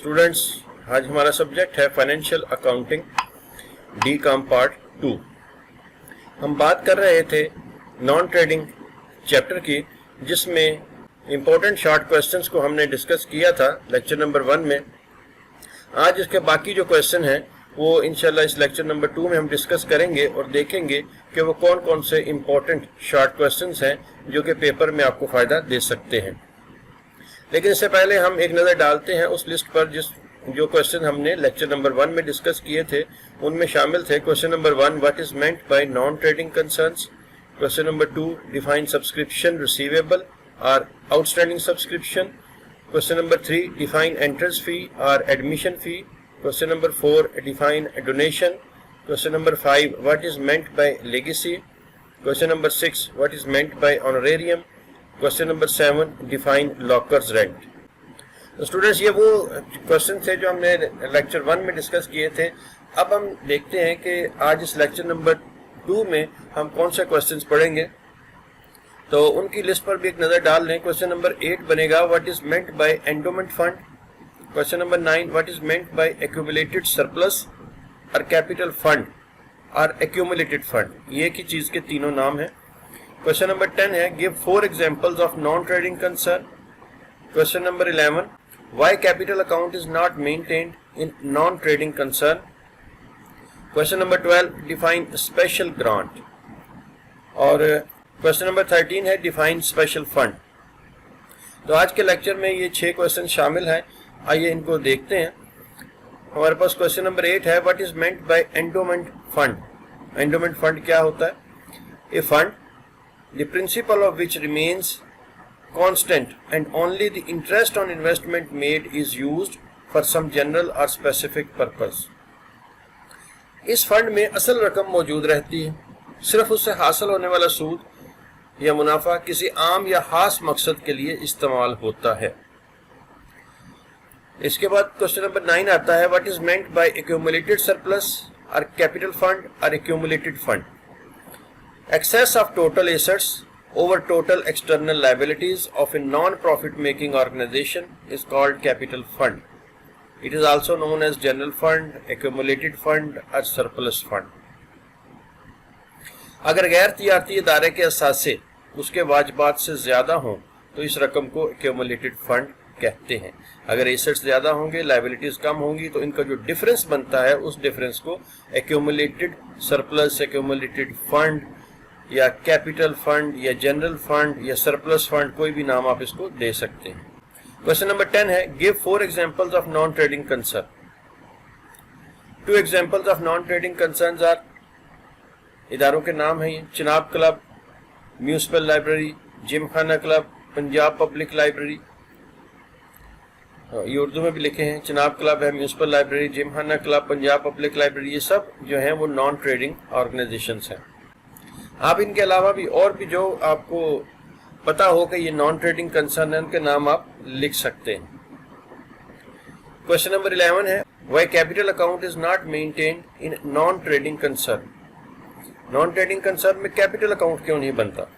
Students, आज हमारा subject है financial accounting D com part 2। हम बात कर रहे थे नॉन ट्रेडिंग चैप्टर की, जिसमें इम्पोर्टेंट शॉर्ट क्वेश्चंस को हमने डिस्कस किया था लेक्चर नंबर 1 में। आज इसके बाकी जो क्वेश्चन हैं वो इंशाल्लाह इस लेक्चर नंबर 2 में हम डिस्कस करेंगे और देखेंगे कि वो कौन कौन से इम्पोर्टेंट शॉर्ट क्वेश्चंस हैं जो कि पेपर में आपको फ़ायदा दे सकते हैं। लेकिन इससे पहले हम एक नज़र डालते हैं उस लिस्ट पर जो क्वेश्चन हमने लेक्चर नंबर 1 में डिस्कस किए थे। उनमें शामिल थे question number 1, what is meant by non trading concerns. Question number 2, define subscription receivable और outstanding subscription. Question number 3, define entrance fee और admission fee. Question number 4, define donation. Question number 5, what is meant by legacy. Question number 6, what is meant by honorarium. Question number 7, define lockers rent. तो students, ये वो question थे जो हमने lecture 1 में discuss किए थे। अब हम देखते हैं कि आज इस लेक्चर नंबर 2 में हम कौन से क्वेश्चंस पढ़ेंगे, तो उनकी लिस्ट पर भी एक नज़र डाल लें। क्वेश्चन नंबर 8 बनेगा, what is meant bye endowment fund. Question number 9, what is meant bye accumulated surplus और कैपिटल फंड और एक्यूमुलेटेड फंड। ये एक ही चीज़ के तीनों नाम हैं। क्वेश्चन नंबर 10 है, give 4 examples of non trading concern. Question number 11, why capital account is not maintained in non trading concern. Question number 12, define special grant. और क्वेश्चन नंबर 13 है, डिफाइन स्पेशल फंड। तो आज के लेक्चर में ये 6 question शामिल हैं। आइए इनको देखते हैं। हमारे पास क्वेश्चन नंबर 8 है, what is meant bye endowment fund. Endowment fund क्या होता है? ए fund the principal of which remains constant and only the interest on investment made is used for some general or specific purpose। इस fund में असल रकम मौजूद रहती है, सिर्फ उससे हासिल होने वाला सूद या मुनाफा किसी आम या खास मकसद के लिए इस्तेमाल होता है। इसके बाद क्वेश्चन नंबर 9 आता है, what is meant bye accumulated surplus और कैपिटल फंड और accumulated fund. Excess of total assets over total external liabilities of a non-profit making organization is called capital fund. It is also known as general fund, accumulated fund or surplus fund. अगर गैर तिजारती इदारे के असासे उसके वाजिबात से ज़्यादा हों तो इस रकम को accumulated fund कहते हैं। अगर एसेट्स ज़्यादा होंगे, लाइबिलिटीज़ कम होंगी, तो इनका जो डिफरेंस बनता है उस डिफरेंस को accumulated surplus, accumulated fund या कैपिटल फंड या जनरल फंड या सरप्लस फंड, कोई भी नाम आप इसको दे सकते हैं। क्वेश्चन नंबर 10 है, give 4 examples of non trading concern. 2 examples of non trading concerns are, इदारों के नाम हैं ये, Chenab club, municipal library, Gymkhana club, Punjab public library. ये उर्दू में भी लिखे हैं, चिनाब क्लब है, municipal library, Gymkhana club, Punjab public library. ये सब जो हैं वो नॉन ट्रेडिंग ऑर्गेनाइजेशंस हैं। आप इनके अलावा भी और भी जो आपको पता हो कि ये नॉन ट्रेडिंग कंसर्न है, उनके नाम आप लिख सकते हैं। क्वेश्चन नंबर 11 है, why capital account is not maintained in non trading concern. Non trading concern में कैपिटल अकाउंट क्यों नहीं बनता?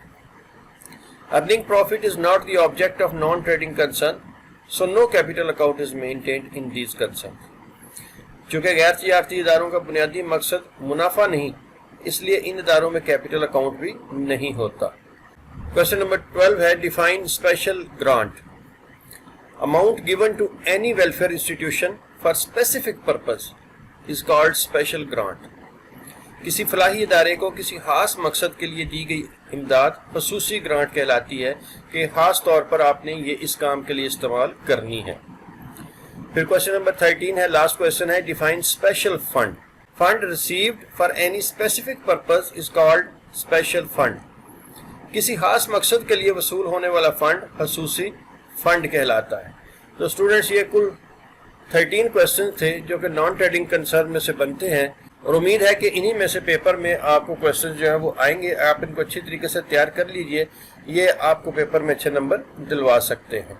Earning profit is not the object of non trading concern, so no capital account is maintained in these concern. चूंकि गैर तिजारती इदारों का बुनियादी मकसद मुनाफा नहीं, इसलिए इन इदारों में कैपिटल अकाउंट भी नहीं होता। क्वेश्चन नंबर 12 है, define special grant. Amount given to any welfare institution for specific purpose is called special grant. किसी फलाही इदारे को किसी खास मकसद के लिए दी गई इमदाद खसूसी ग्रांट कहलाती है कि खास तौर पर आपने ये इस काम के लिए इस्तेमाल करनी है। फिर क्वेश्चन नंबर 13 है, लास्ट क्वेश्चन है, define special fund. Fund received for any specific purpose is called special fund. किसी खास मकसद के लिए वसूल होने वाला फंड खसूसी फंड कहलाता है। तो स्टूडेंट्स, ये कुल 13 क्वेश्चन थे जो कि नॉन ट्रेडिंग कंसर्न में से बनते हैं, और उम्मीद है कि इन्हीं में से पेपर में आपको क्वेश्चन जो है वो आएंगे। आप इनको अच्छी तरीके से तैयार कर लीजिए, ये आपको पेपर में अच्छे नंबर दिलवा सकते हैं।